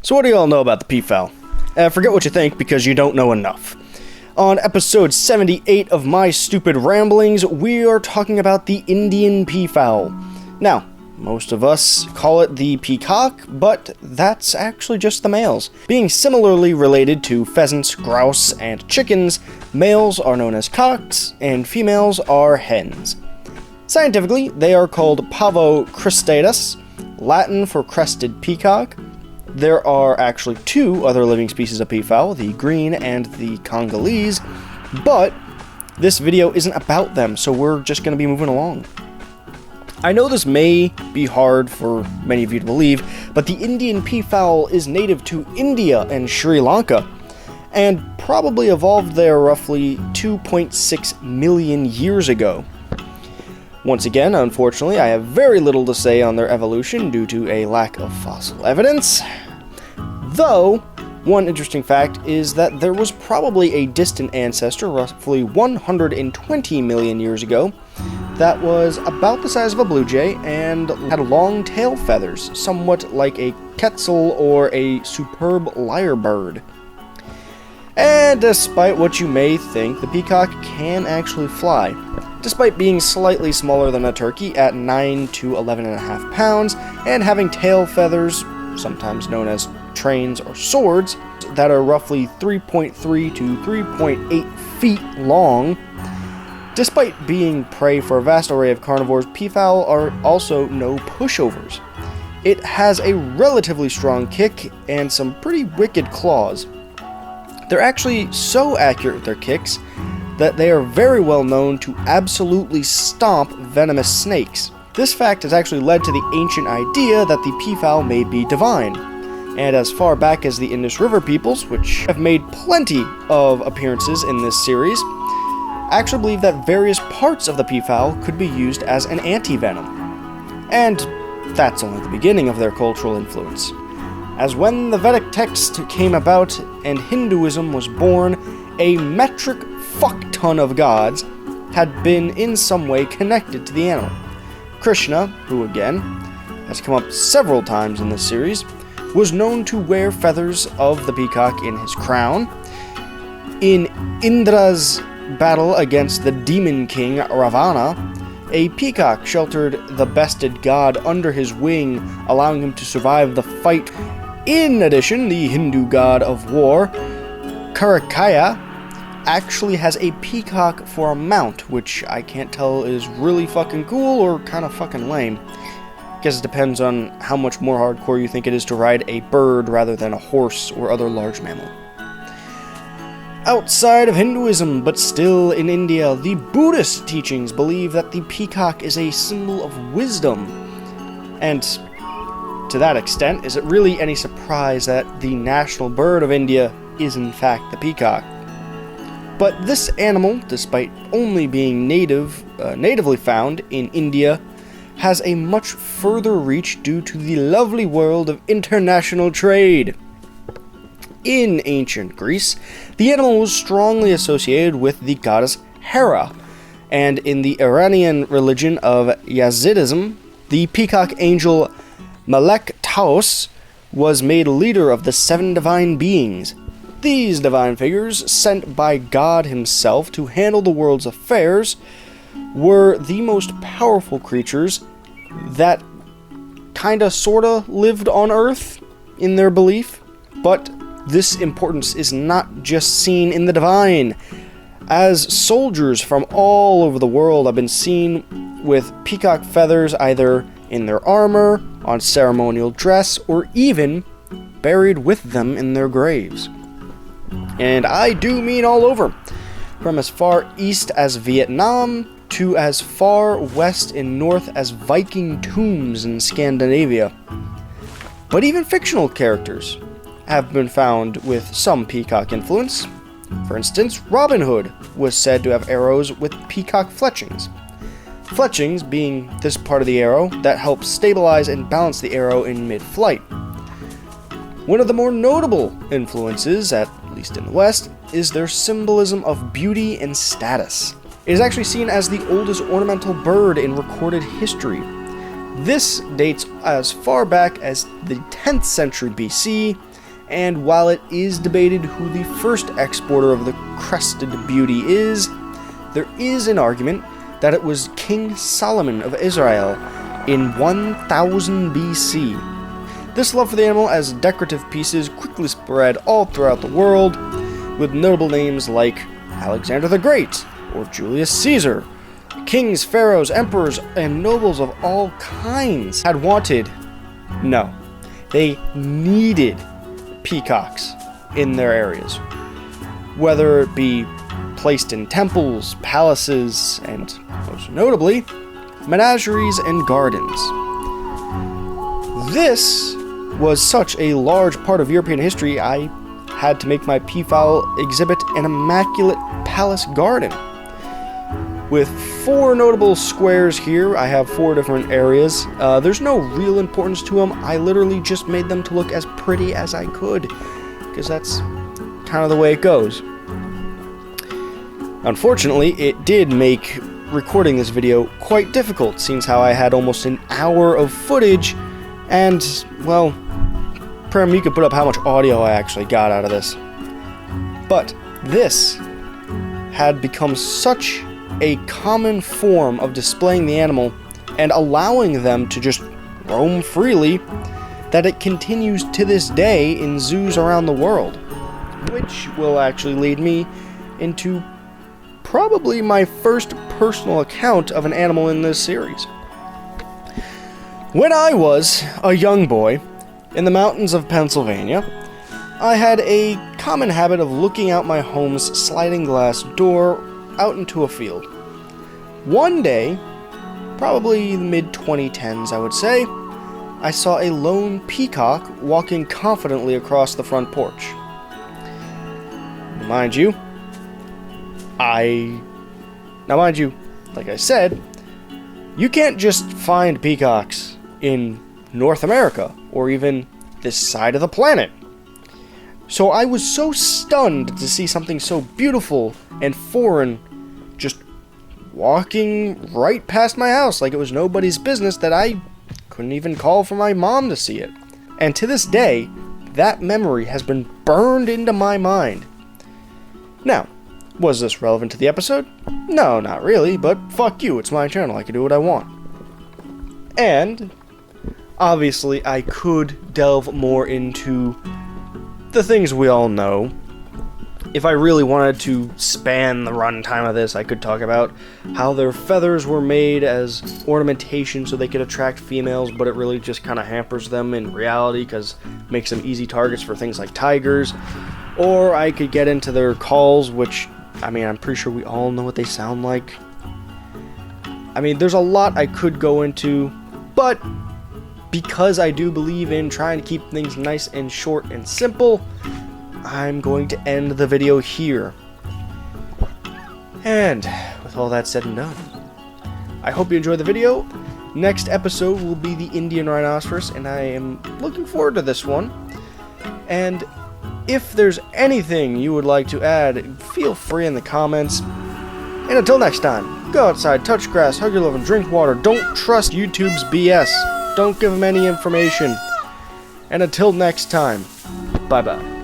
So what do you all know about the peafowl? Forget what you think, because you don't know enough. On episode 78 of my stupid ramblings, we are talking about the Indian peafowl. Now, most of us call it the peacock, but that's actually just the males. Being similarly related to pheasants, grouse, and chickens, males are known as cocks, and females are hens. Scientifically, they are called pavo cristatus, Latin for crested peacock. There are actually two other living species of peafowl, the green and the Congolese, but this video isn't about them, so we're just going to be moving along. I know this may be hard for many of you to believe, but the Indian peafowl is native to India and Sri Lanka, and probably evolved there roughly 2.6 million years ago. Once again, unfortunately, I have very little to say on their evolution due to a lack of fossil evidence. Though, one interesting fact is that there was probably a distant ancestor, roughly 120 million years ago, that was about the size of a blue jay and had long tail feathers, somewhat like a quetzal or a superb lyrebird. And despite what you may think, the peacock can actually fly. Despite being slightly smaller than a turkey at 9 to 11.5 pounds and having tail feathers, sometimes known as trains or swords, that are roughly 3.3 to 3.8 feet long. Despite being prey for a vast array of carnivores, peafowl are also no pushovers. It has a relatively strong kick and some pretty wicked claws. They're actually so accurate with their kicks that they are very well known to absolutely stomp venomous snakes. This fact has actually led to the ancient idea that the peafowl may be divine. And as far back as the Indus River peoples, which have made plenty of appearances in this series, actually believe that various parts of the peafowl could be used as an anti-venom. And that's only the beginning of their cultural influence. As when the Vedic text came about and Hinduism was born, a metric fuck-ton of gods had been in some way connected to the animal. Krishna, who again has come up several times in this series, was known to wear feathers of the peacock in his crown. In Indra's battle against the demon king Ravana, a peacock sheltered the bested god under his wing, allowing him to survive the fight. In addition, the Hindu god of war, Karikaya, actually has a peacock for a mount, which I can't tell is really fucking cool or kind of fucking lame. Guess it depends on how much more hardcore you think it is to ride a bird rather than a horse or other large mammal. Outside of Hinduism, but still in India, the Buddhist teachings believe that the peacock is a symbol of wisdom. And to that extent, is it really any surprise that the national bird of India is in fact the peacock? But this animal, despite only being natively found in India, has a much further reach due to the lovely world of international trade. In ancient Greece, the animal was strongly associated with the goddess Hera, and in the Iranian religion of Yazidism, the peacock angel Malek Taos was made leader of the 7 divine beings. These divine figures, sent by God himself to handle the world's affairs, were the most powerful creatures that kinda sorta lived on Earth, in their belief. But this importance is not just seen in the divine, as soldiers from all over the world have been seen with peacock feathers either in their armor, on ceremonial dress, or even buried with them in their graves. And I do mean all over, from as far east as Vietnam to as far west and north as Viking tombs in Scandinavia. But even fictional characters have been found with some peacock influence. For instance, Robin Hood was said to have arrows with peacock fletchings. Fletchings being this part of the arrow that helps stabilize and balance the arrow in mid-flight. One of the more notable influences, at least in the West, is their symbolism of beauty and status. It is actually seen as the oldest ornamental bird in recorded history. This dates as far back as the 10th century BC, and while it is debated who the first exporter of the crested beauty is, there is an argument that it was King Solomon of Israel in 1000 BC. This love for the animal as decorative pieces quickly spread all throughout the world, with notable names like Alexander the Great or Julius Caesar. Kings, pharaohs, emperors, and nobles of all kinds had wanted, no, they needed peacocks in their areas, whether it be placed in temples, palaces, and most notably, menageries and gardens. This was such a large part of European history, I had to make my peafowl exhibit an immaculate palace garden. With 4 notable squares here, I have 4 different areas. There's no real importance to them. I literally just made them to look as pretty as I could, because that's kind of the way it goes. Unfortunately, it did make recording this video quite difficult, since how I had almost an hour of footage, and, well, Prem, you could put up how much audio I actually got out of this. But this had become such a common form of displaying the animal and allowing them to just roam freely that it continues to this day in zoos around the world, which will actually lead me into probably my first personal account of an animal in this series. When I was a young boy in the mountains of Pennsylvania, I had a common habit of looking out my home's sliding glass door out into a field. One day, probably the mid-2010s I would say, I saw a lone peacock walking confidently across the front porch. Mind you, like I said, you can't just find peacocks in North America or even this side of the planet. So I was so stunned to see something so beautiful and foreign just walking right past my house like it was nobody's business that I couldn't even call for my mom to see it. And to this day, that memory has been burned into my mind. Now, was this relevant to the episode? No, not really, but fuck you, it's my channel, I can do what I want. And obviously, I could delve more into the things we all know. If I really wanted to span the runtime of this, I could talk about how their feathers were made as ornamentation so they could attract females, but it really just kind of hampers them in reality because it makes them easy targets for things like tigers. Or I could get into their calls, which, I mean, I'm pretty sure we all know what they sound like. I mean, there's a lot I could go into, but because I do believe in trying to keep things nice and short and simple, I'm going to end the video here. And with all that said and done, I hope you enjoyed the video. Next episode will be the Indian rhinoceros, and I am looking forward to this one. And if there's anything you would like to add, feel free in the comments. And until next time, go outside, touch grass, hug your love, and drink water. Don't trust YouTube's BS. Don't give them any information. And until next time, bye-bye.